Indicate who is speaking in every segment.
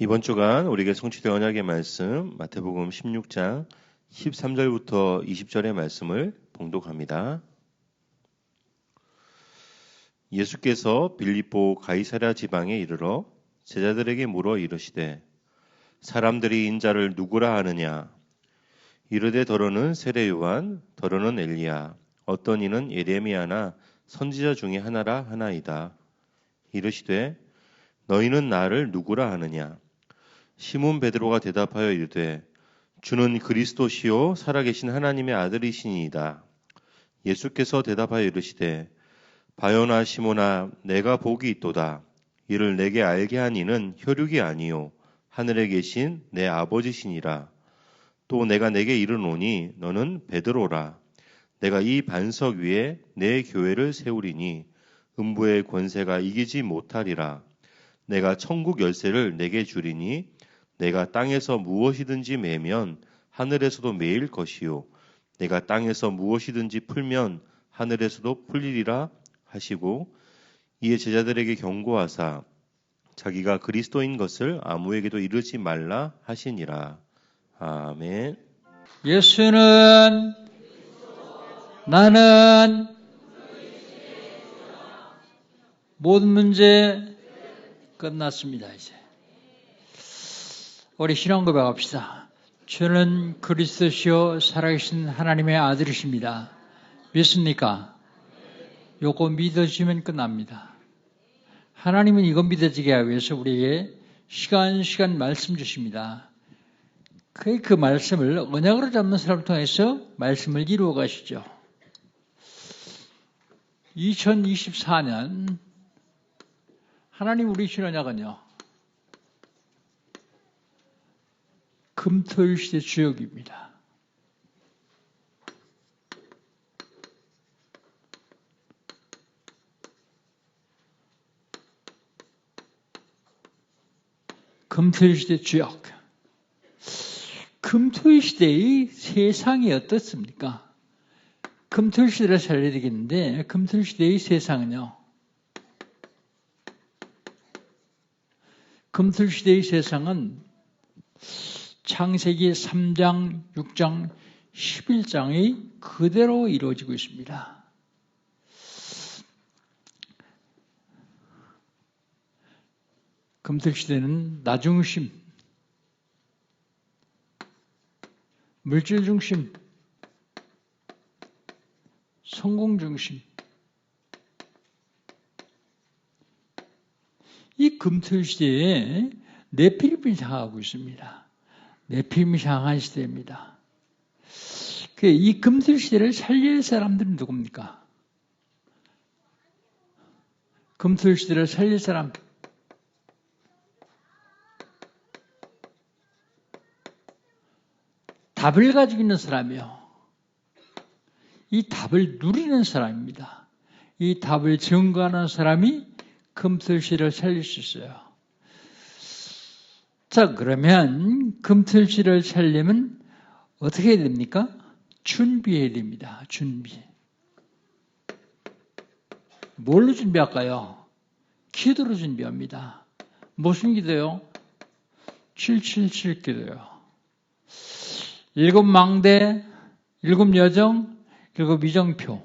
Speaker 1: 이번 주간 우리에게 성취된 언약의 말씀 마태복음 16장 13절부터 20절의 말씀을 봉독합니다. 예수께서 빌립보 가이사랴 지방에 이르러 제자들에게 물어 이르시되 사람들이 인자를 누구라 하느냐? 이르되 더러는 세례 요한, 더러는 엘리야, 어떤 이는 예레미야나 선지자 중에 하나라 하나이다. 이르시되 너희는 나를 누구라 하느냐? 시몬 베드로가 대답하여 이르되 주는 그리스도시요 살아계신 하나님의 아들이시니이다. 예수께서 대답하여 이르시되 바요나 시몬아 내가 복이 있도다. 이를 내게 알게 한 이는 혈육이 아니요 하늘에 계신 내 아버지시니라. 또 내가 내게 이르노니 너는 베드로라. 내가 이 반석 위에 내 교회를 세우리니 음부의 권세가 이기지 못하리라. 내가 천국 열쇠를 내게 주리니 내가 땅에서 무엇이든지 매면 하늘에서도 매일 것이요 내가 땅에서 무엇이든지 풀면 하늘에서도 풀리리라 하시고 이에 제자들에게 경고하사 자기가 그리스도인 것을 아무에게도 이르지 말라 하시니라. 아멘.
Speaker 2: 예수는 나는 모든 문제 끝났습니다. 이제 우리 신앙 고백합시다. 주는 그리스도시요 살아계신 하나님의 아들이십니다. 믿습니까? 요거 믿어지면 끝납니다. 하나님은 이거 믿어지게 하기 위해서 우리에게 시간 말씀 주십니다. 그 말씀을 언약으로 잡는 사람을 통해서 말씀을 이루어 가시죠. 2024년 하나님 우리 주신 언약은요. 금토일 시대 주역입니다. 금토일 시대 주역. 금토일 시대의 세상이 어떻습니까? 금토일 시대를 살려야 되겠는데 금토일 시대의 세상은요. 금토일 시대의 세상은 창세기 3장, 6장, 11장이 그대로 이루어지고 있습니다. 금토일 시대는 나 중심, 물질 중심, 성공 중심. 이 금토일 시대에 네피림을 향하고 있습니다. 네피림을 향한 시대입니다. 이 금토일 시대를 살릴 사람들은 누굽니까? 금토일 시대를 살릴 사람. 답을 가지고 있는 사람이요. 이 답을 누리는 사람입니다. 이 답을 증거하는 사람이 금토일 시대를 살릴 수 있어요. 자, 그러면 금토일 시대를 살려면 어떻게 해야 됩니까? 준비해야 됩니다. 준비. 뭘로 준비할까요? 기도로 준비합니다. 무슨 기도요? 777 기도요. 7 망대, 7 여정, 7 이정표.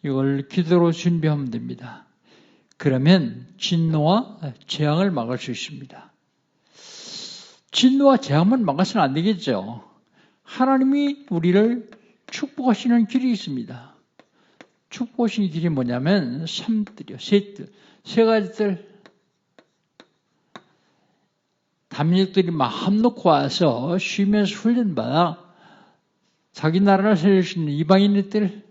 Speaker 2: 이걸 기도로 준비하면 됩니다. 그러면 진노와 재앙을 막을 수 있습니다. 진노와 재앙만 막아서는 안 되겠죠. 하나님이 우리를 축복하시는 길이 있습니다. 축복하시는 길이 뭐냐면 3뜰이요. 세 가지 뜰. 담력들이 마음 놓고 와서 쉬면서 훈련받아 자기 나라를 살릴 수 있는 이방인의 뜰.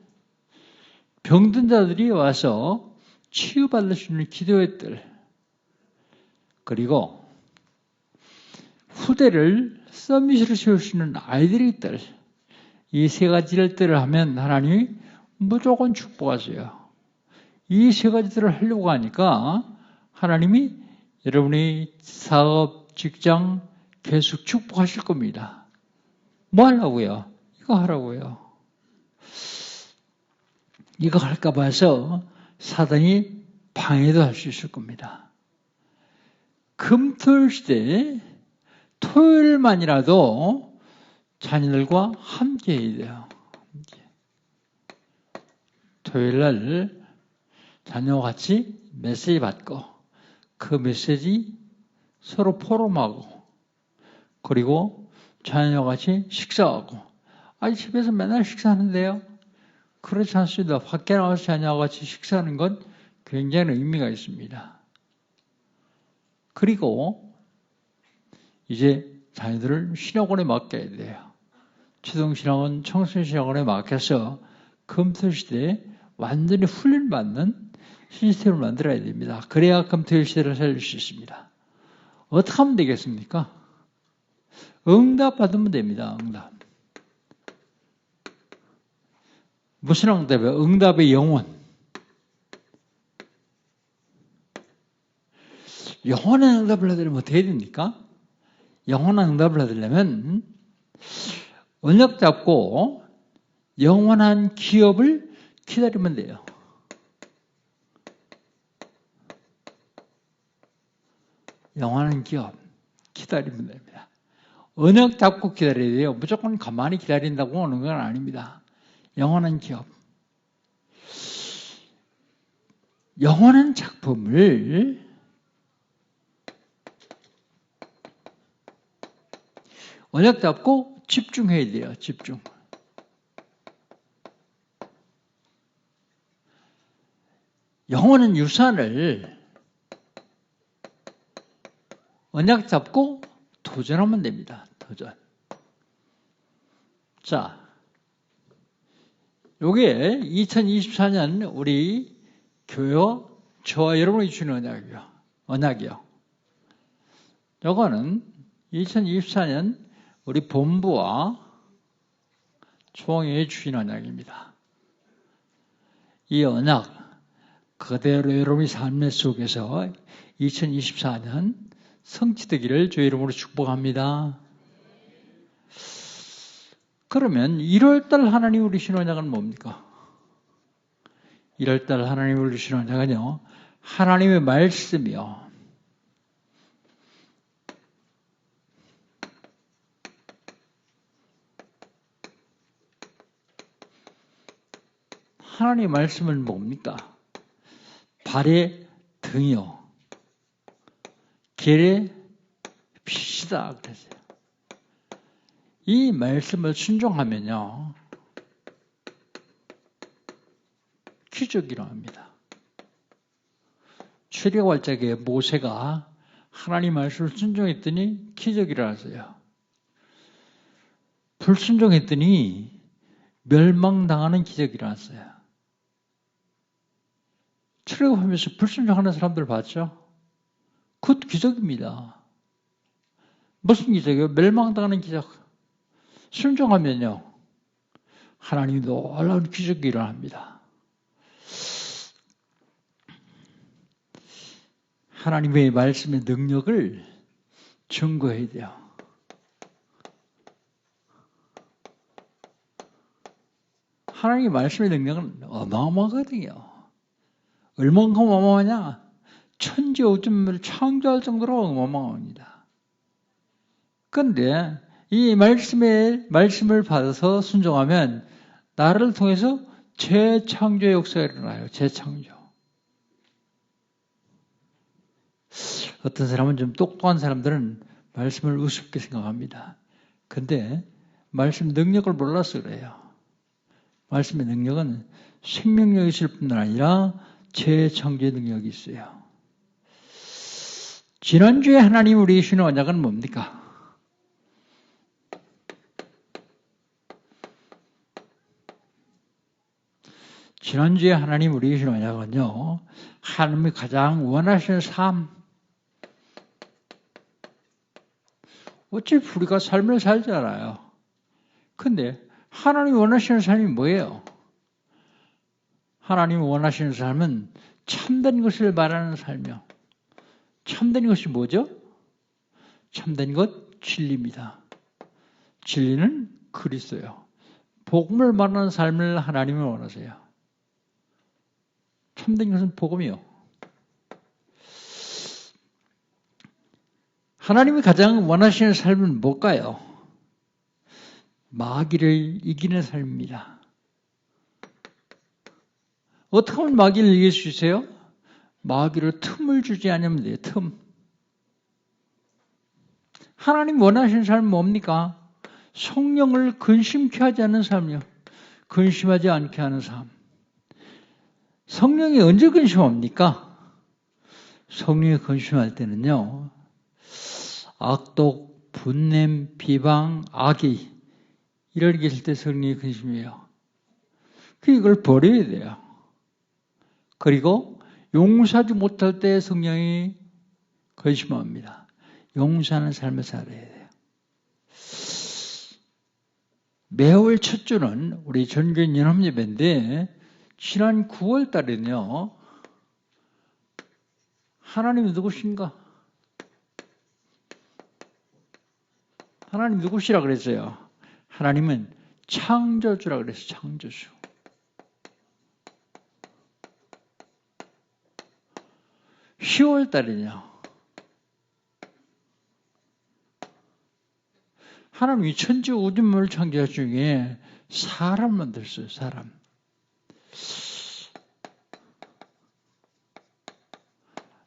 Speaker 2: 병든 자들이 와서 치유받을 수 있는 기도의 뜰. 그리고 후대를 서밋으로 세울 수 있는 아이들의 뜰. 이 세 가지를 뜰을 하면 하나님이 무조건 축복하세요. 이 세 가지들을 하려고 하니까 하나님이 여러분의 사업, 직장 계속 축복하실 겁니다. 뭐 하려고요? 이거 하라고요. 이거 할까 봐서 사단이 방해도 할 수 있을 겁니다. 금토일 시대에 토요일만이라도 자녀들과 함께 해야 돼요. 토요일날 자녀와 같이 메시지 받고 그 메시지 서로 포럼하고 그리고 자녀와 같이 식사하고 아니 집에서 맨날 식사하는데요. 그렇지 않습니다. 밖에 나와서 자녀와 같이 식사하는 건 굉장히 의미가 있습니다. 그리고 이제 자녀들을 신학원에 맡겨야 돼요. 초등신학원, 청소년신학원에 맡겨서 금토일 시대에 완전히 훈련받는 시스템을 만들어야 됩니다. 그래야 금토일 시대를 살릴 수 있습니다. 어떻게 하면 되겠습니까? 응답 받으면 됩니다. 응답. 무슨 응답이에요? 응답의 영혼. 영원한 응답을 하려면 어떻게 해야 됩니까? 영원한 응답을 하려면 언약 잡고 영원한 기업을 기다리면 돼요. 영원한 기업 기다리면 됩니다. 언약 잡고 기다려야 돼요. 무조건 가만히 기다린다고 오는 건 아닙니다. 영원한 기업. 영원한 작품을 언약 잡고 집중해야 돼요. 집중. 영원한 유산을 언약 잡고 도전하면 됩니다. 도전. 자, 요게 2024년 우리 교회와 저와 여러분이 주는 언약이요. 요거는 2024년 우리 본부와 총회에 주신 언약입니다. 이 언약 그대로 여러분의 삶의 속에서 2024년 성취되기를 주의 이름으로 축복합니다. 그러면 1월달 하나님 우리 주신 언약은 뭡니까? 1월달 하나님 우리 주신 언약은요, 하나님의 말씀이요. 하나님의 말씀은 뭡니까? 발의 등이요. 길의 빛이다. 그랬어요. 이 말씀을 순종하면요, 기적이 일어납니다. 출애굽할 모세가 하나님 말씀을 순종했더니 기적이 일어났어요. 불순종했더니 멸망당하는 기적이 일어났어요. 출애굽하면서 불순종하는 사람들 봤죠? 그것도 기적입니다. 무슨 기적이에요? 멸망당하는 기적. 순종하면요, 하나님이 놀라운 기적이 일어납니다. 하나님의 말씀의 능력을 증거해야 돼요. 하나님의 말씀의 능력은 어마어마하거든요. 얼마나 어마어마하냐? 천지 우주를 창조할 정도로 어마어마합니다. 그런데 이 말씀을 받아서 순종하면 나를 통해서 재창조의 역사가 일어나요. 재창조. 어떤 사람은 좀 똑똑한 사람들은 말씀을 우습게 생각합니다. 근데 말씀 능력을 몰라서 그래요. 말씀의 능력은 생명력이 있을 뿐만 아니라 재창조의 능력이 있어요. 지난주에 하나님 우리 주신 언약은 뭡니까? 지난주에 하나님 우리 주신 언약은요, 하나님이 가장 원하시는 삶. 어차피 우리가 삶을 살잖아요. 근데 하나님이 원하시는 삶이 뭐예요? 하나님이 원하시는 삶은 참된 것을 말하는 삶이요. 참된 것이 뭐죠? 참된 것 진리입니다. 진리는 그리스도예요. 복음을 말하는 삶을 하나님이 원하세요. 참된 것은 복음이요. 하나님이 가장 원하시는 삶은 뭘까요? 마귀를 이기는 삶입니다. 어떻게 하면 마귀를 이길 수 있어요? 마귀를 틈을 주지 않으면 돼요. 틈. 하나님 원하시는 삶은 뭡니까? 성령을 근심케 하지 않는 삶이요. 근심하지 않게 하는 삶. 성령이 언제 근심합니까? 성령이 근심할 때는요. 악독, 분냄, 비방, 악의 이럴 게 있을 때 성령이 근심해요. 이걸 버려야 돼요. 그리고 용서하지 못할 때 성령이 근심합니다. 용서하는 삶을 살아야 돼요. 매월 첫 주는 우리 전교인 연합예배인데 지난 9월 달에는요. 하나님이 누구신가? 하나님 누구시라 그랬어요? 하나님은 창조주라 그랬어요. 창조주. (10월) 달에는요. 하나님이 천지 우주물을 창조한 중에 사람을 만들었어요. 사람.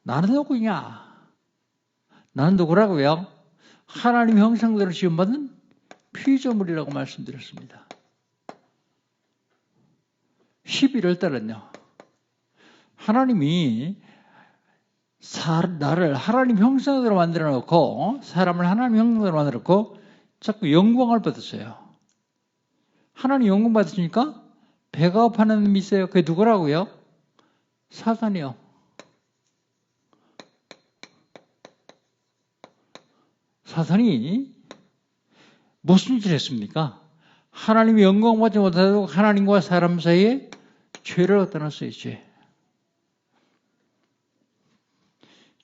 Speaker 2: 나는 누구냐? 나는 누구라고요? 하나님 형상대로 지음받은 피조물이라고 말씀드렸습니다. 11월 달은요. 하나님이 나를 하나님 형상대로 만들어 놓고 사람을 하나님 형상대로 만들어 놓고 자꾸 영광을 받았어요. 하나님 영광 받으시니까 배가 고파하는 놈이 있어요. 그게 누구라고요? 사탄이요. 사탄이 무슨 짓을 했습니까? 하나님이 영광 받지 못하고 하나님과 사람 사이에 죄를 갖다 놨어요.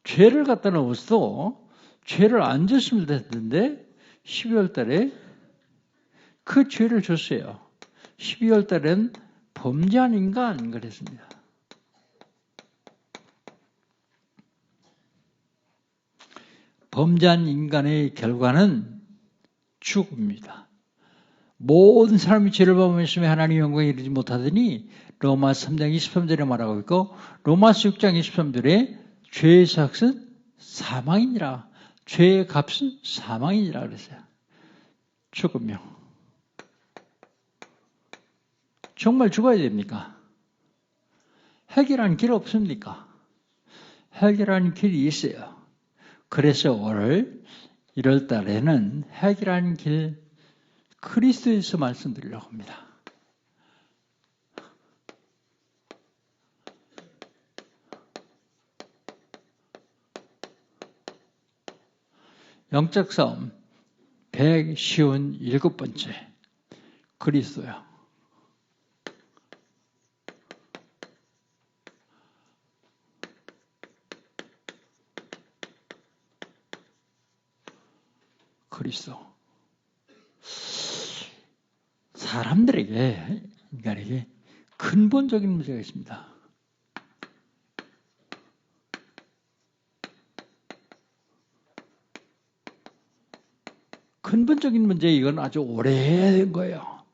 Speaker 2: 죄를 갖다 놓았어도 죄를 안 졌으면 됐는데 12월 달에 그 죄를 줬어요. 12월 달엔 범죄한 인간 그랬습니다. 범죄한 인간의 결과는 죽음입니다. 모든 사람이 죄를 범했으면 하나님의 영광에 이르지 못하더니 로마서 3장 23절에 말하고 있고 로마서 6장 23절에 죄의 삭은 사망이니라. 죄의 값은 사망이니라 그랬어요. 죽음요. 정말 죽어야 됩니까? 해결하는 길 없습니까? 해결하는 길이 있어요. 그래서 오늘 1월 달에는 해결하는 길 그리스도에서 말씀드리려고 합니다. 영적 싸움 157번째 그리스도요. 그리스도. 사람들에게, 인간에게 근본적인 문제가 있습니다. 근본적인 문제, 이건 아주 오래된 거예요.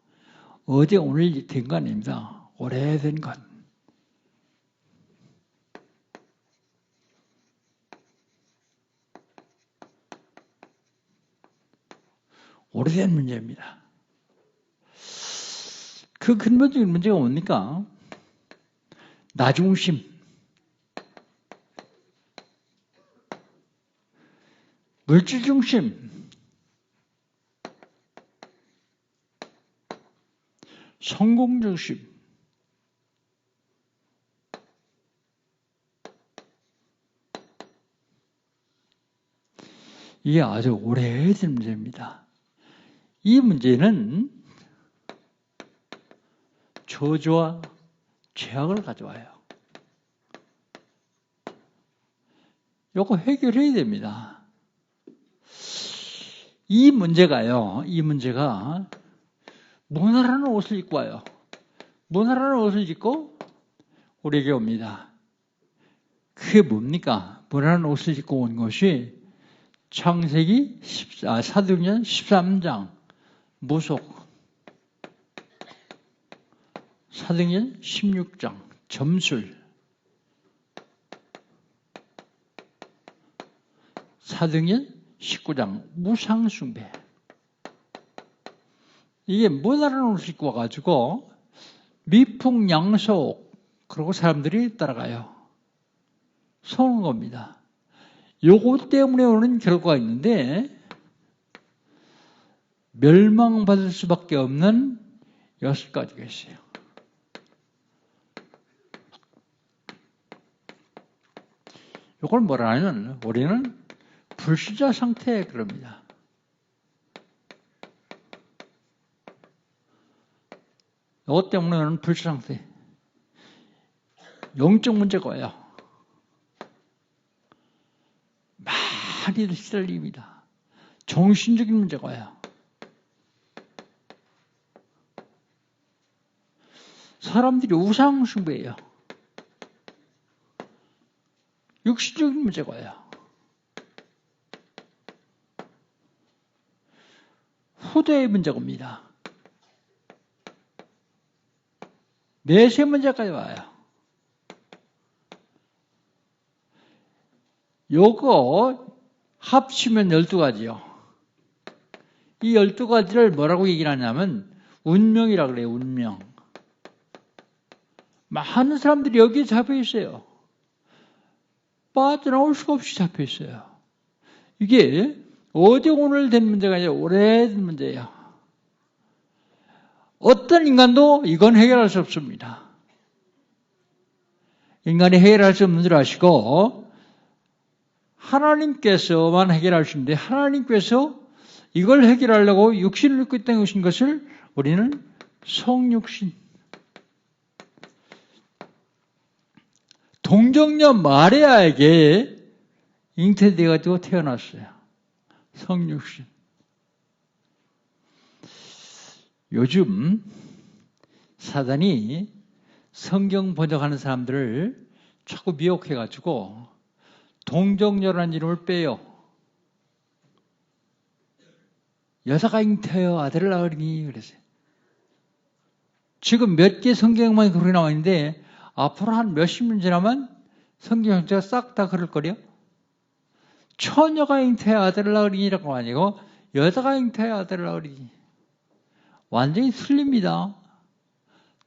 Speaker 2: 어제 오늘 된 거 아닙니다. 오래된 것. 오래된 문제입니다. 그 근본적인 문제가 뭡니까? 나중심. 물질중심. 성공중심. 이게 아주 오래된 문제입니다. 이 문제는 저주와 죄악을 가져와요. 이거 해결해야 됩니다. 이 문제가 무난한 옷을 입고 와요. 무난한 옷을 입고 우리에게 옵니다. 그게 뭡니까? 무난한 옷을 입고 온 것이 창세기 사도행전 13장 무속, 사도행전 16장 점술, 사도행전 19장 우상숭배. 이게 못 알아놓을 수 있고 와가지고 미풍양속, 그러고 사람들이 따라가요. 속는 겁니다. 요거 때문에 오는 결과가 있는데 멸망받을 수밖에 없는 6가지가 있어요. 요걸 뭐라 하냐면 우리는 불신자 상태에 그럽니다. 요것 때문에는 불신자 상태. 영적 문제가 와요. 많이들 시달립니다. 정신적인 문제가 와요. 사람들이 우상숭배해요. 육신적인 문제가 와요. 후대의 문제가 옵니다. 내세 문제까지 와요. 요거 합치면 12가지요. 이 12가지를 뭐라고 얘기를 하냐면 운명이라고 그래요. 운명. 많은 사람들이 여기에 잡혀 있어요. 빠져나올 수가 없이 잡혀 있어요. 이게 어제 오늘 된 문제가 아니라 오래된 문제예요. 어떤 인간도 이건 해결할 수 없습니다. 인간이 해결할 수 없는 줄 아시고 하나님께서만 해결할 수 있는데 하나님께서 이걸 해결하려고 육신을 입고 땅에 오신 것을 우리는 성육신. 동정녀 마리아에게 잉태돼가지고 태어났어요. 성육신. 요즘 사단이 성경 번역하는 사람들을 자꾸 미혹해가지고 동정녀라는 이름을 빼요. 여자가 잉태하여 아들을 낳으리니 그랬어요. 지금 몇 개 성경만 그렇게 나와 있는데 앞으로 한 몇십 년 지나면 성경 형태가 싹 다 그럴 거려. 처녀가 잉태하여 아들을 낳으리니라고 아니고 여자가 잉태하여 아들을 낳으리니. 완전히 틀립니다.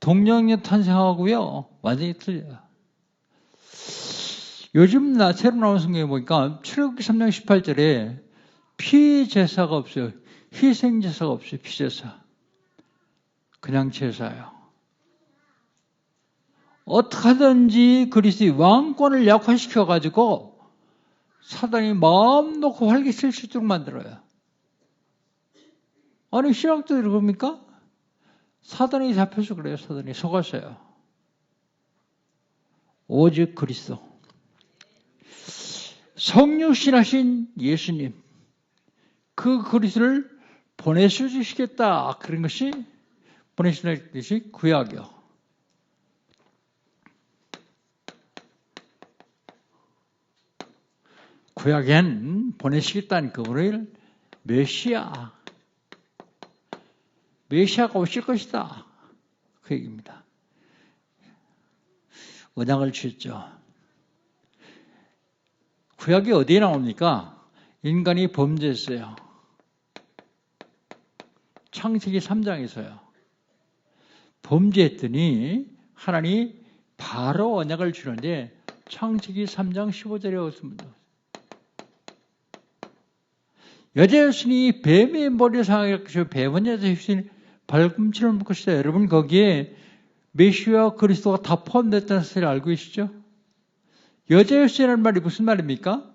Speaker 2: 동정녀 탄생하고요. 완전히 틀려요. 요즘 새로 나온 성경에 보니까 출애굽기 3장 18절에 피제사가 없어요. 희생제사가 없어요. 피제사. 그냥 제사예요. 어떻게든지 그리스도의 왕권을 약화시켜가지고 사단이 마음 놓고 활기칠 수 있도록 만들어요. 아니 신학자들이 그럽니까? 사단이 잡혀서 그래요. 사단이 속았어요. 오직 그리스도. 성육신하신 예수님. 그 그리스도를 보내주시겠다. 그런 것이 보내주시는 것이 구약이요. 구약엔 보내시겠다는 그분을 메시아가 오실 것이다. 그 얘기입니다. 언약을 주셨죠. 구약이 어디에 나옵니까? 인간이 범죄했어요. 창세기 3장에서요. 범죄했더니 하나님이 바로 언약을 주는데 창세기 3장 15절에 없습니다. 여자 여신이 뱀의 머리를 상하게 뱀은 여자 여신이 발꿈치를 묶을 것이다. 여러분 거기에 메시아와 그리스도가 다 포함됐다는 사실을 알고 계시죠? 여자 여신이라는 말이 무슨 말입니까?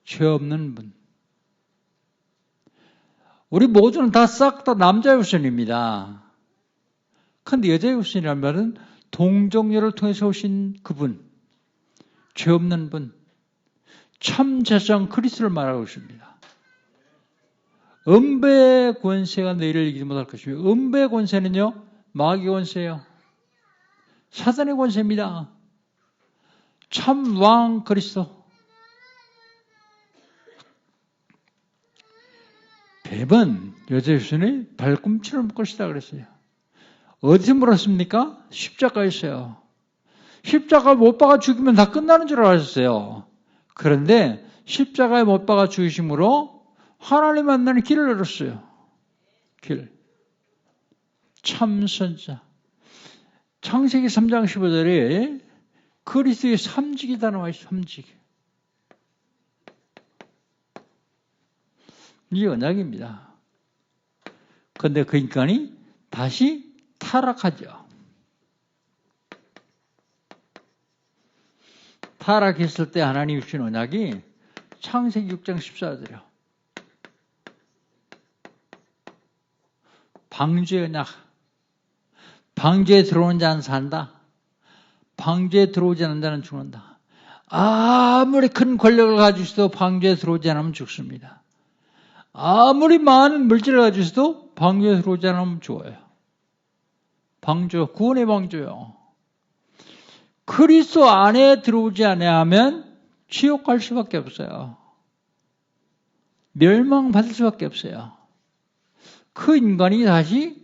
Speaker 2: 죄 없는 분. 우리 모두는 다 싹 다 남자 여신입니다. 그런데 여자 여신이라는 말은 동정녀를 통해서 오신 그분, 죄 없는 분, 참 제사장 그리스도를 말하고 있습니다. 음배의 권세가 너희를 이기지 못할 것이며, 음배의 권세는요, 마귀의 권세예요. 사단의 권세입니다. 참 왕 그리스도. 뱀은 여제수는 발꿈치를 묶을 것이다 그랬어요. 어디서 물었습니까? 십자가에서요. 십자가 못 박아 죽이면 다 끝나는 줄 알았어요. 그런데 십자가에 못 박아 죽이심으로 하나님 만나는 길을 열었어요. 길. 참 선자. 창세기 3장 15절에 그리스도의 삼직이다 나와 있어요. 삼직. 이게 언약입니다. 그런데 그 인간이 다시 타락하죠. 타락했을 때 하나님이 주신 언약이 창세기 6장 14절이요. 방주의 언약. 방주에 들어오는 자는 산다. 방주에 들어오지 않는 자는 죽는다. 아무리 큰 권력을 가지고 있어도 방주에 들어오지 않으면 죽습니다. 아무리 많은 물질을 가지고 있어도 방주에 들어오지 않으면 죽어요. 방주, 구원의 방주요. 그리스도 안에 들어오지 않으면 지옥 갈 수밖에 없어요. 멸망받을 수밖에 없어요. 그 인간이 다시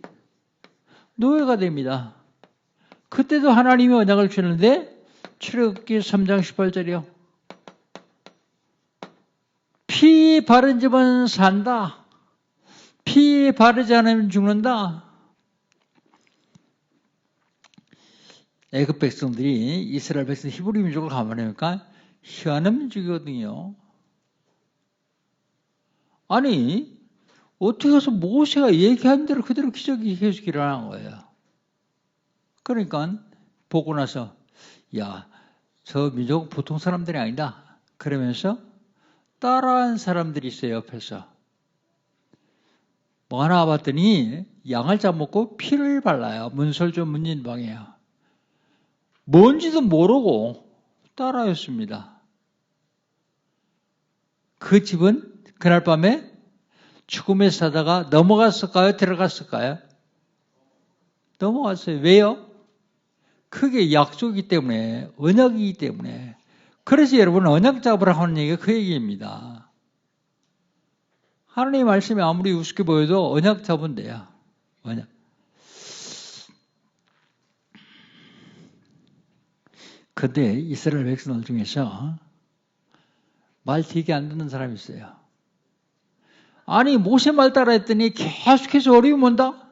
Speaker 2: 노예가 됩니다. 그때도 하나님이 언약을 주는데 출애굽기 3장 18절이요. 피 바른 집은 산다. 피 바르지 않으면 죽는다. 애굽 백성들이 이스라엘 백성 히브리 민족을 가만히니까 희한한 민족이거든요. 아니 어떻게 해서 모세가 얘기한 대로 그대로 기적이 계속 일어난 거예요. 그러니까 보고 나서 야, 저 민족 보통 사람들이 아니다. 그러면서 따라한 사람들이 있어요. 옆에서. 뭐 하나 봤더니 양을 잡먹고 피를 발라요. 문설주 문진방이에요. 뭔지도 모르고 따라했습니다. 그 집은 그날 밤에 죽음에 사다가 넘어갔을까요? 들어갔을까요? 넘어갔어요. 왜요? 그게 약속이기 때문에, 언약이기 때문에. 그래서 여러분 언약 잡으라고 하는 얘기가 그 얘기입니다. 하나님의 말씀이 아무리 우습게 보여도 언약 잡으면 돼요. 언약. 근데 이스라엘 백성들 중에서 말 되게 안 듣는 사람이 있어요. 아니 모세 말 따라 했더니 계속해서 어려움이 온다.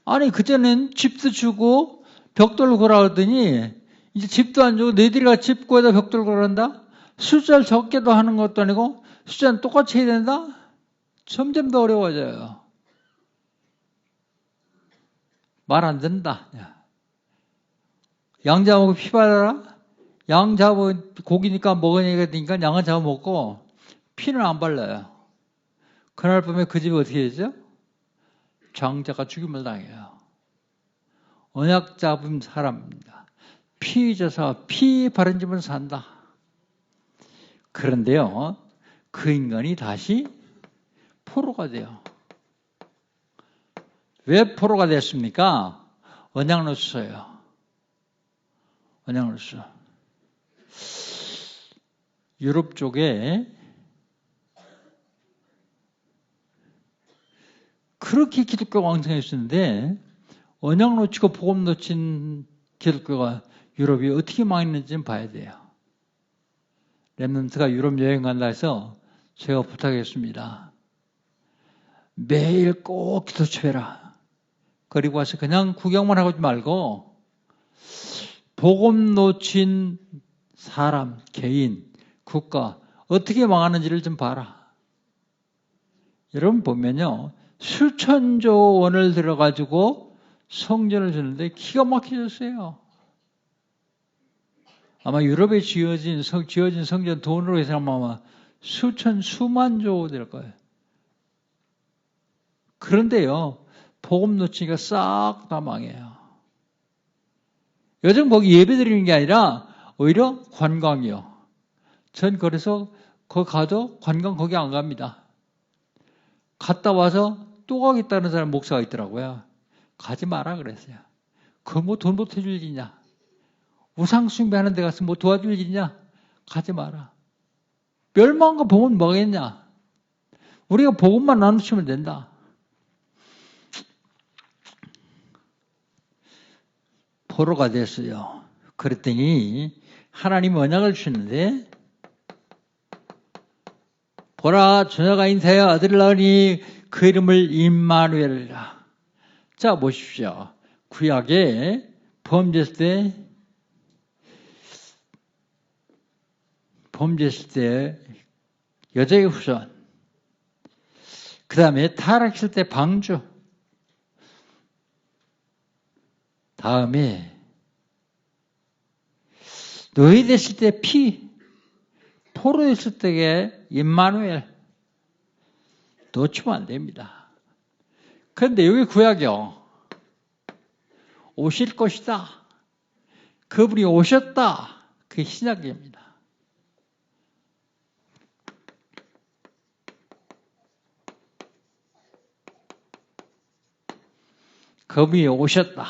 Speaker 2: 아니 그전엔 집도 주고 벽돌 고라 하더니 이제 집도 안 주고 너희들이 집 구해다 벽돌 고란다. 숫자를 적게도 하는 것도 아니고 숫자는 똑같이 해야 된다. 점점 더 어려워져요. 말 안 듣는다. 양 잡아먹고 피 발라라. 양 잡아 고기니까 먹으니까 되니까 양은 잡아먹고 피는 안 발라요. 그날 밤에 그 집이 어떻게 되죠? 장자가 죽임을 당해요. 언약 잡은 사람입니다. 피 져서 피 바른 집은 산다. 그런데요, 그 인간이 다시 포로가 돼요. 왜 포로가 됐습니까? 언약로서요. 언약로서. 유럽 쪽에 그렇게 기독교가 왕성했었는데 언약 놓치고 복음 놓친 기독교가 유럽이 어떻게 망했는지는 봐야 돼요. 렘넌트가 유럽 여행 간다 해서 제가 부탁했습니다. 매일 꼭 기도처해라. 그리고 와서 그냥 구경만 하고 말고 복음 놓친 사람, 개인, 국가 어떻게 망하는지를 좀 봐라. 여러분 보면요. 수천조 원을 들어가지고 성전을 주는데 기가 막혀졌어요. 아마 유럽에 지어진 성전 돈으로 해서 아마 수만조 될 거예요. 그런데요, 복음 놓치니까 싹 다 망해요. 요즘 거기 예배 드리는 게 아니라 오히려 관광이요. 전 그래서 거기 가도 관광 거기 안 갑니다. 갔다 와서 또 가겠다는 사람 목사가 있더라고요. 가지 마라 그랬어요. 그거 뭐 돈 보태줄 일이냐? 우상 숭배하는 데 가서 뭐 도와줄 일이냐? 가지 마라. 멸망과 복은 뭐겠냐? 우리가 복음만 나누시면 된다. 포로가 됐어요. 그랬더니 하나님이 언약을 주셨는데 보라 처녀가 잉태하여 아들을 낳으니 그 이름을 임마누엘이라. 자 보십시오. 구약에 범죄했을 때 여자의 후손, 그 다음에 타락했을 때 방주, 다음에 노예 됐을 때 피, 포로 됐을 때의 임마누엘. 놓치면 안 됩니다. 그런데 여기 구약이요. 오실 것이다. 그분이 오셨다. 그게 신약입니다. 그분이 오셨다.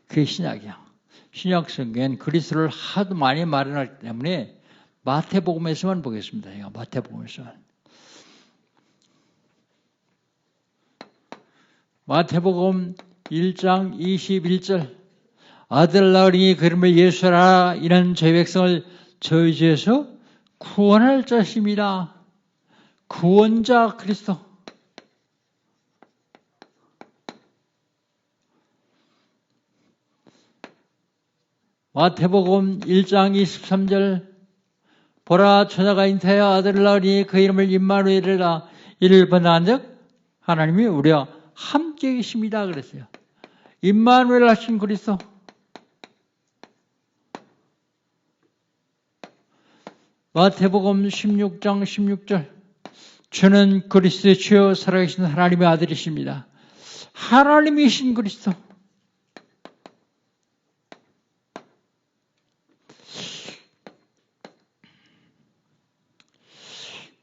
Speaker 2: 그게 신약이야. 신약 성경엔 그리스도를 하도 많이 말해놨기 때문에 마태복음에서만 보겠습니다. 마태복음에서만. 마태복음 1장 21절 아들 낳으니 그 이름을 예수라. 이는 저희 백성을 저희 죄에서 구원할 자심이라. 구원자 그리스도. 마태복음 1장 23절 보라 처녀가 잉태하여 아들을 낳으니 그 이름을 임마누엘이라. 이를 번한즉 하나님이 우리와 함께 계십니다 그랬어요. 임마누엘 하신 그리스도. 마태복음 16장 16절 주는 그리스도의 주여 살아계신 하나님의 아들이십니다. 하나님이신 그리스도.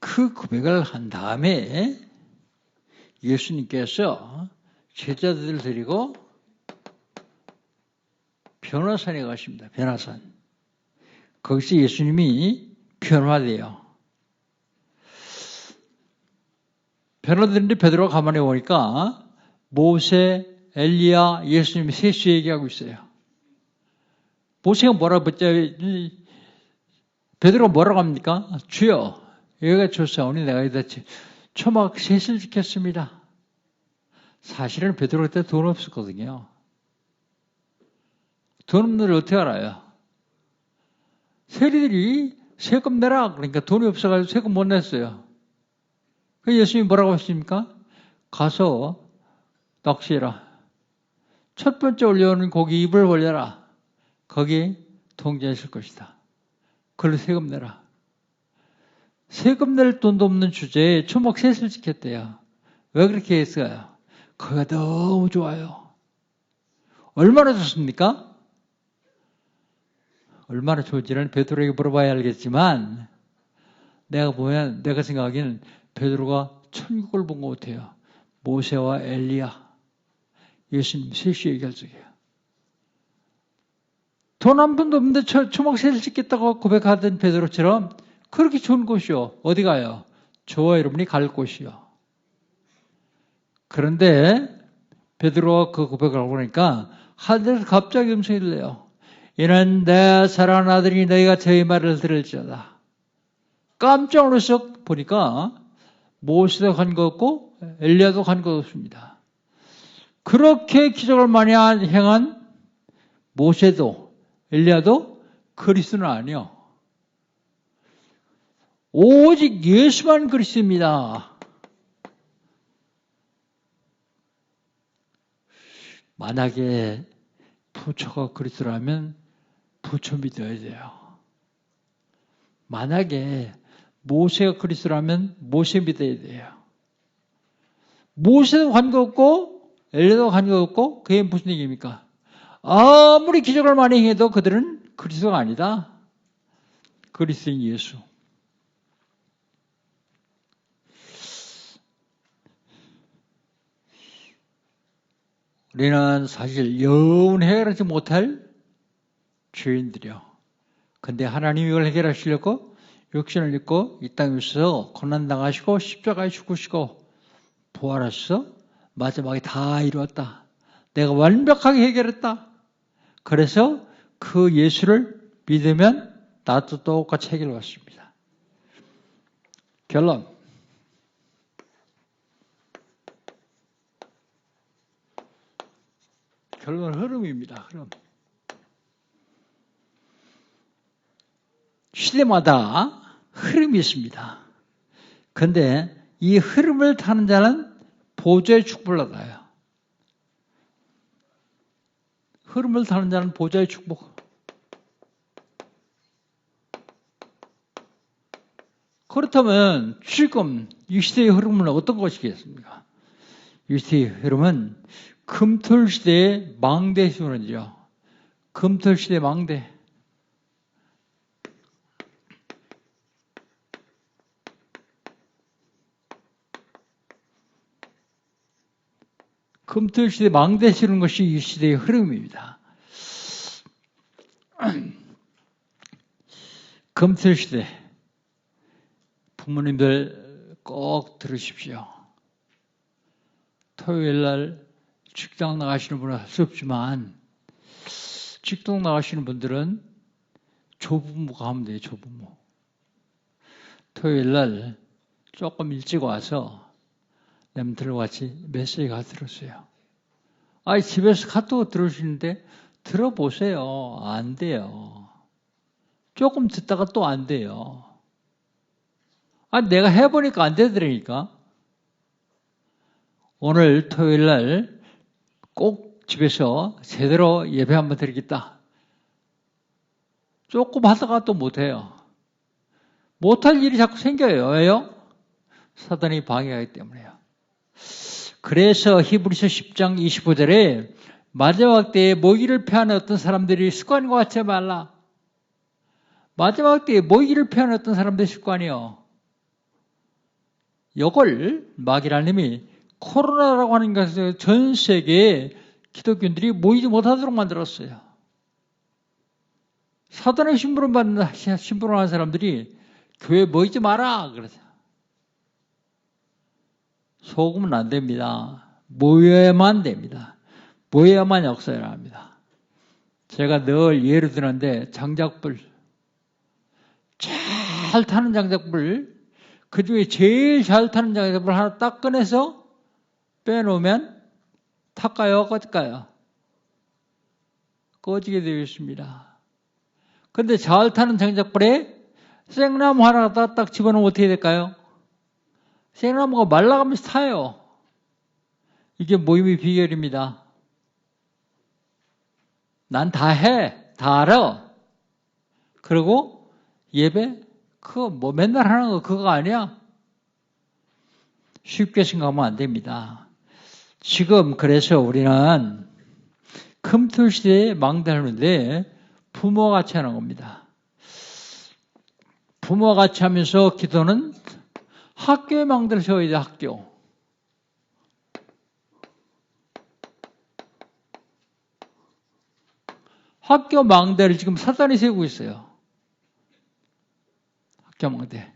Speaker 2: 그 고백을 한 다음에 예수님께서 제자들을 데리고 변화산에 가십니다. 변화산. 거기서 예수님이 변화돼요. 변화되는데 베드로가 가만히 보니까 모세, 엘리야, 예수님이 셋이 얘기하고 있어요. 모세가 뭐라고 묻자 베드로가 뭐라고 합니까? 주여 여기가 좋사오니 내가 여기다 초막 셋을 지켰습니다. 사실은 베드로 그때 돈 없었거든요. 돈 없는 걸 어떻게 알아요? 세리들이 세금 내라. 그러니까 돈이 없어가지고 세금 못 냈어요. 그래서 예수님이 뭐라고 하십니까? 가서 낚시해라. 첫 번째 올려오는 고기 입을 벌려라. 거기 통장에 있을 것이다. 그걸로 세금 내라. 세금 낼 돈도 없는 주제에 초막 셋을 지켰대요. 왜 그렇게 했어요? 그가 너무 좋아요. 얼마나 좋습니까? 얼마나 좋은지는 베드로에게 물어봐야 알겠지만 내가 생각하기에는 베드로가 천국을 본 것 같아요. 모세와 엘리야, 예수님 셋이 얘기할 적이에요. 돈 한 푼도 없는데 초막 셋을 짓겠다고 고백하던 베드로처럼 그렇게 좋은 곳이요. 어디 가요? 저와 여러분이 갈 곳이요. 그런데 베드로가 그 고백을 하고 그러니까 하늘에서 갑자기 음성이 들려요. 이는 내 사랑하는 아들이 너희가 저희 말을 들을지어다. 깜짝 놀라서 보니까 모세도 간 것 없고 엘리야도 간 것 없습니다. 그렇게 기적을 많이 행한 모세도 엘리야도 그리스도는 아니요. 오직 예수만 그리스도입니다. 만약에 부처가 그리스도라면 부처 믿어야 돼요. 만약에 모세가 그리스도라면 모세 믿어야 돼요. 모세도 관계없고 엘리야도 관계없고 그게 무슨 얘기입니까? 아무리 기적을 많이 해도 그들은 그리스도가 아니다. 그리스도인 예수. 우리는 사실 영원 해결하지 못할 죄인들이요. 근데 하나님이 이걸 해결하시려고 육신을 입고 이 땅에서 고난당하시고 십자가에 죽으시고 부활하셔서 마지막에 다 이루었다. 내가 완벽하게 해결했다. 그래서 그 예수를 믿으면 나도 똑같이 해결받습니다. 결론. 결론은 흐름입니다. 흐름. 시대마다 흐름이 있습니다. 그런데 이 흐름을 타는 자는 보좌의 축복을 얻어요. 흐름을 타는 자는 보좌의 축복. 그렇다면 지금 이 시대의 흐름은 어떤 것이겠습니까? 이 시대의 흐름은 금토일 시대의 망대 시대죠. 금토일 시대의 망대. 금토일 시대의 망대 시는 것이 이 시대의 흐름입니다. 금토일 시대. 부모님들 꼭 들으십시오. 토요일 날 직장 나가시는 분은 할 수 없지만 직장 나가시는 분들은 조부모가 하면 돼요. 조부모. 토요일 날 조금 일찍 와서 남들과 같이 메시지 가 들었어요. 아니 집에서 카톡 들으시는데 들어보세요. 안 돼요. 조금 듣다가 또 안 돼요. 아니 내가 해보니까 안 되더라니까. 오늘 토요일 날 꼭 집에서 제대로 예배 한번 드리겠다. 조금 하다가 또 못해요. 못할 일이 자꾸 생겨요. 왜요? 사단이 방해하기 때문에요. 그래서 히브리서 10장 25절에 마지막 때에 모기를 패하는 어떤 사람들이 습관과 같지 말라. 마지막 때에 모기를 패하는 어떤 사람들의 습관이요. 이걸 마귀라님이 코로나라고 하는 것을 전 세계에 기독교인들이 모이지 못하도록 만들었어요. 사단의 심부름하는 사람들이 교회에 모이지 마라. 그래서 속으면 안 됩니다. 모여야만 됩니다. 모여야만 역사를 합니다. 제가 늘 예를 드는데 장작불. 잘 타는 장작불. 그 중에 제일 잘 타는 장작불 하나 딱 꺼내서 빼놓으면 탈까요? 꺼질까요? 꺼지게 되어 있습니다. 그런데 잘 타는 장작불에 생나무 하나 딱 집어넣으면 어떻게 될까요? 생나무가 말라가면서 타요. 이게 모임의 비결입니다. 난 다 해. 다 알아. 그리고 예배? 그거 뭐 맨날 하는 거 그거 아니야? 쉽게 생각하면 안 됩니다. 지금 그래서 우리는 금토 시대에 망대하는데 부모같이 하는 겁니다. 부모같이 하면서 기도는 학교에 망대를 세워야 돼. 학교. 학교 망대를 지금 사단이 세우고 있어요. 학교 망대.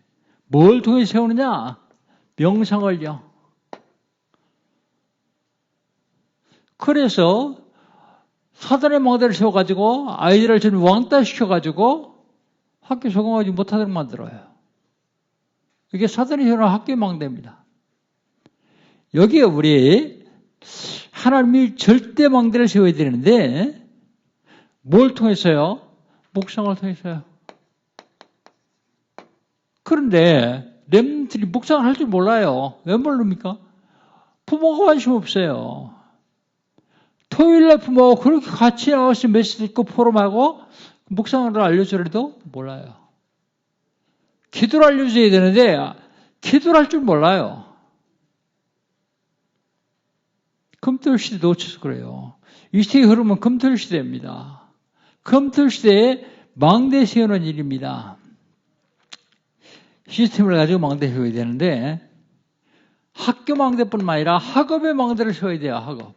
Speaker 2: 뭘 통해 세우느냐? 명상을요. 그래서 사단의 망대를 세워가지고 아이들을 좀 왕따시켜가지고 학교 적응하지 못하도록 만들어요. 이게 사단이 세우는 학교의 망대입니다. 여기에 우리 하나님이 절대 망대를 세워야 되는데 뭘 통해서요? 묵상을 통해서요. 그런데 렘들이 묵상을 할 줄 몰라요. 왜 모릅니까? 부모가 관심 없어요. 토요일날 부모하고 그렇게 같이 나와서 메시지 듣고 포럼하고 묵상을 알려주려도 몰라요. 기도를 알려줘야 되는데 기도를 할 줄 몰라요. 금토일 시대 놓쳐서 그래요. 이 시대의 흐름은 금토일 시대입니다. 금토일 시대에 망대 세우는 일입니다. 시스템을 가지고 망대 세워야 되는데 학교 망대뿐만 아니라 학업의 망대를 세워야 돼요. 학업.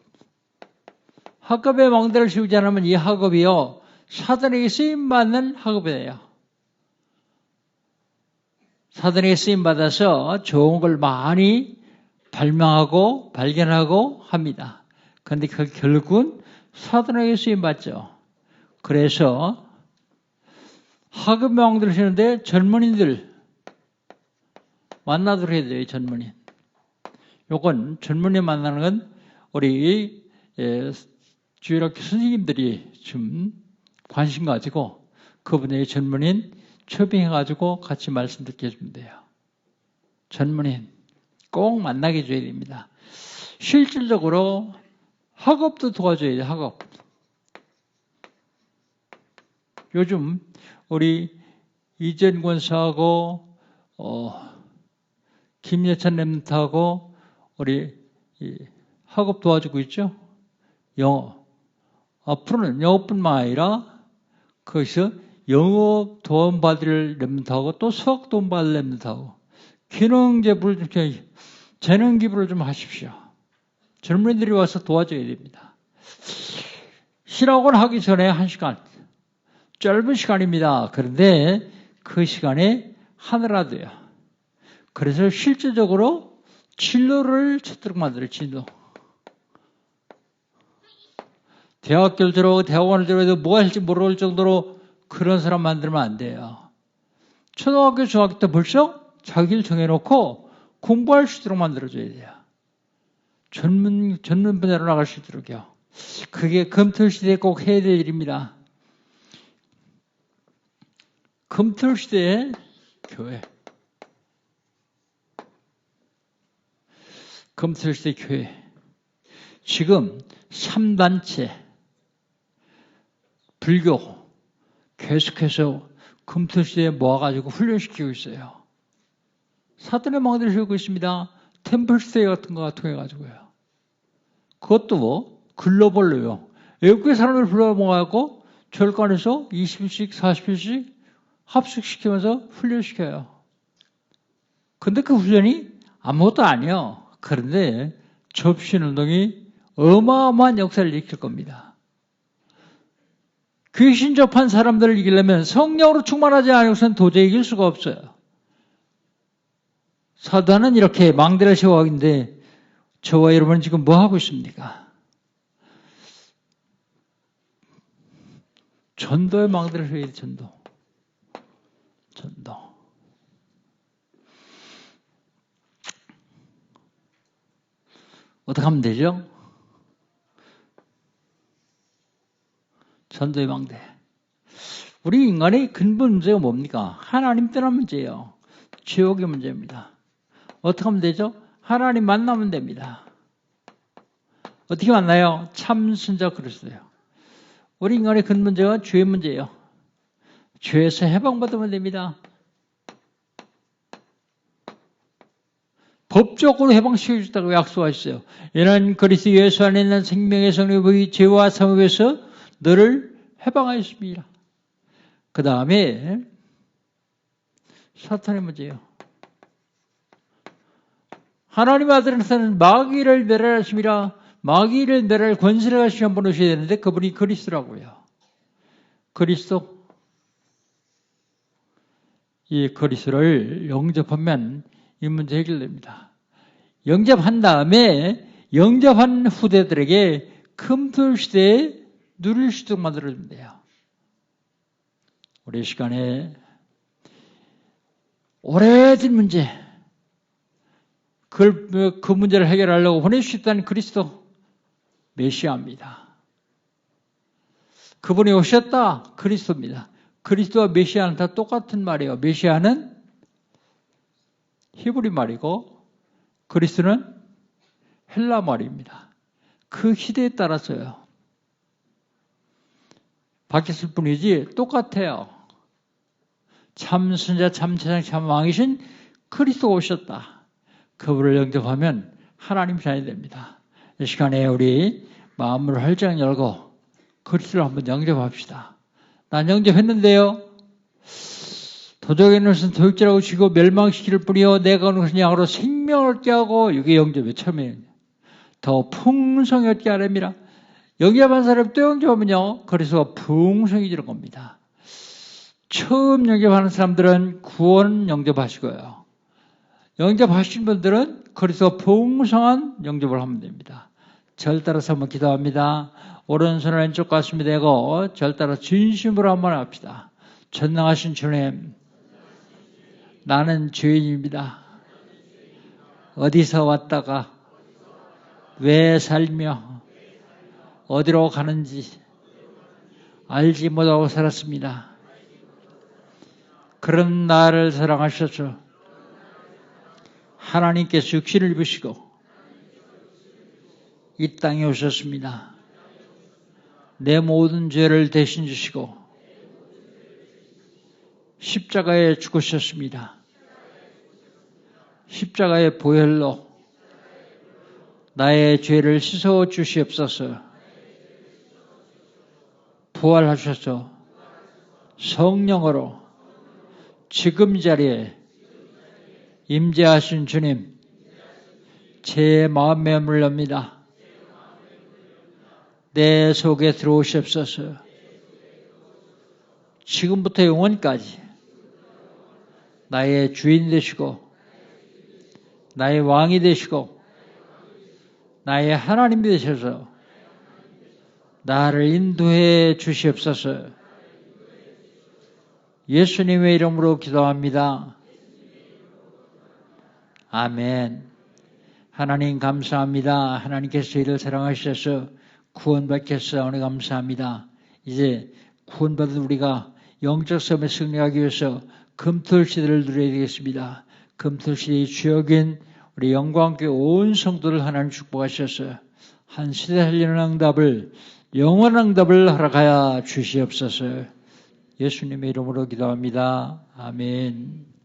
Speaker 2: 학업의 망대를 세우지 않으면 이 학업이요 사단에게 쓰임받는 학업이에요. 사단에게 쓰임받아서 좋은 걸 많이 발명하고 발견하고 합니다. 그런데 그 결국은 사단에게 쓰임받죠. 그래서 학업명들을 쓰는데 젊은이들 만나도록 해야 돼요. 젊은이. 요건 젊은이 만나는 건 우리 주일학교 선생님들이 좀 관심 가지고 그분의 젊은인 초빙해가지고 같이 말씀 듣게 해주면 돼요. 젊은인 꼭 만나게 해줘야 됩니다. 실질적으로 학업도 도와줘야 돼요. 학업. 요즘 우리 이전 권사하고 김예찬 랩런트하고 우리 학업 도와주고 있죠. 영어. 앞으로는 영어뿐만 아니라 거기서 영어 도움받을 랩런트하고 또 수학 도움받을 랩런트하고 기능 제부를 좀 재능 기부를 좀 하십시오. 젊은이들이 와서 도와줘야 됩니다. 실학원 하기 전에 1시간. 짧은 시간입니다. 그런데 그 시간에 하느라도요. 그래서 실질적으로 진로를 찾도록 만들어요. 진로. 대학교를 들어오고 대학원을 들어오고 뭐 할지 모를 정도로 그런 사람 만들면 안 돼요. 초등학교, 중학교 때 벌써 자기를 정해놓고 공부할 수 있도록 만들어줘야 돼요. 전문 분야로 나갈 수 있도록요. 그게 검토 시대에 꼭 해야 될 일입니다. 검토 시대에 교회. 검토 시대 교회. 지금 3단체 불교 계속해서 검토 시대에 모아가지고 훈련시키고 있어요. 사탄의 망대를 세우고 있습니다. 템플 스테이 같은 거 통해가지고요. 그것도 글로벌로요. 외국의 사람들 불러 모아갖고 절간에서 20일씩, 40일씩 합숙시키면서 훈련시켜요. 근데 그 훈련이 아무것도 아니에요. 그런데 접신운동이 어마어마한 역사를 일으킬 겁니다. 귀신 접한 사람들을 이기려면 성령으로 충만하지 않고서는 도저히 이길 수가 없어요. 사단은 이렇게 망대를 세워가는데 저와 여러분은 지금 뭐 하고 있습니까? 전도의 망대를 세워야 돼. 전도. 어떻게 하면 되죠? 전도의 망대. 우리 인간의 근본 문제가 뭡니까? 하나님 떠난 문제예요. 죄악의 문제입니다. 어떻게 하면 되죠? 하나님 만나면 됩니다. 어떻게 만나요? 참 순자 그리스도요. 우리 인간의 근본 문제가 죄의 문제예요. 죄에서 해방받으면 됩니다. 법적으로 해방시켜주겠다고 약속하셨어요. 이는 그리스도 예수 안에 있는 생명의 성령이 죄와 사망에서 너를 해방하였습니다. 그 다음에 사탄의 문제예요. 하나님의 아들은 마귀를 멸하심이라. 마귀를 멸할 권세를 가시는 분 오셔야 되는데 그분이 그리스도라고요. 그리스도. 이 그리스도를 영접하면 이 문제 해결됩니다. 영접한 다음에 영접한 후대들에게 금토 시대에 누릴 수 있도록 만들어주면 돼요. 우리 시간에 오래된 문제, 그 문제를 해결하려고 보내주셨다는 그리스도 메시아입니다. 그분이 오셨다 그리스도입니다. 그리스도와 메시아는 다 똑같은 말이에요. 메시아는 히브리 말이고 그리스도는 헬라 말입니다. 그 시대에 따라서요. 바뀌었을 뿐이지 똑같아요. 참 선자, 참 세상, 참 왕이신 그리스도가 오셨다. 그분을 영접하면 하나님 자녀이 됩니다. 이 시간에 우리 마음을 활짝 열고 그리스도를 한번 영접합시다. 난 영접했는데요. 도적의 것은 도적질하고 쥐고 멸망시킬 뿐이요 내가 오는 것은 양으로 생명을 얻게 하고 이게 영접의 처음이에요. 더 풍성히 얻게 하렵니다. 영접한 사람 또 영접하면요 그리스도가 풍성해지는 겁니다. 처음 영접하는 사람들은 구원 영접하시고요. 영접하신 분들은 거기서 풍성한 영접을 하면 됩니다. 절 따라서 한번 기도합니다. 오른손을 왼쪽 가슴에 대고 절 따라 진심으로 한번 합시다. 전능하신 주님, 나는 죄인입니다. 어디서 왔다가 왜 살며 어디로 가는지 알지 못하고 살았습니다. 그런 나를 사랑하셔서 하나님께서 육신을 입으시고 이 땅에 오셨습니다. 내 모든 죄를 대신 지시고 십자가에 죽으셨습니다. 십자가의 보혈로 나의 죄를 씻어 주시옵소서. 부활하셔서 성령으로 지금 자리에 임재하신 주님, 제 마음에 물릅니다. 내 속에 들어오시옵소서. 지금부터 영원까지 나의 주인 되시고 나의 왕이 되시고 나의 하나님이 되셔서 나를 인도해 주시옵소서. 예수님의 이름으로 기도합니다. 아멘. 하나님 감사합니다. 하나님께서 저희를 사랑하셔서 구원받게 하시오니 감사합니다. 이제 구원받은 우리가 영적 싸움에 승리하기 위해서 금토일 시대를 누려야 되겠습니다. 금토일 시대의 주역인 우리 영광교회 온 성도를 하나님 축복하셔서 한 시대 살리는 응답을, 영원한 응답을 허락하여 주시옵소서. 예수님의 이름으로 기도합니다. 아멘.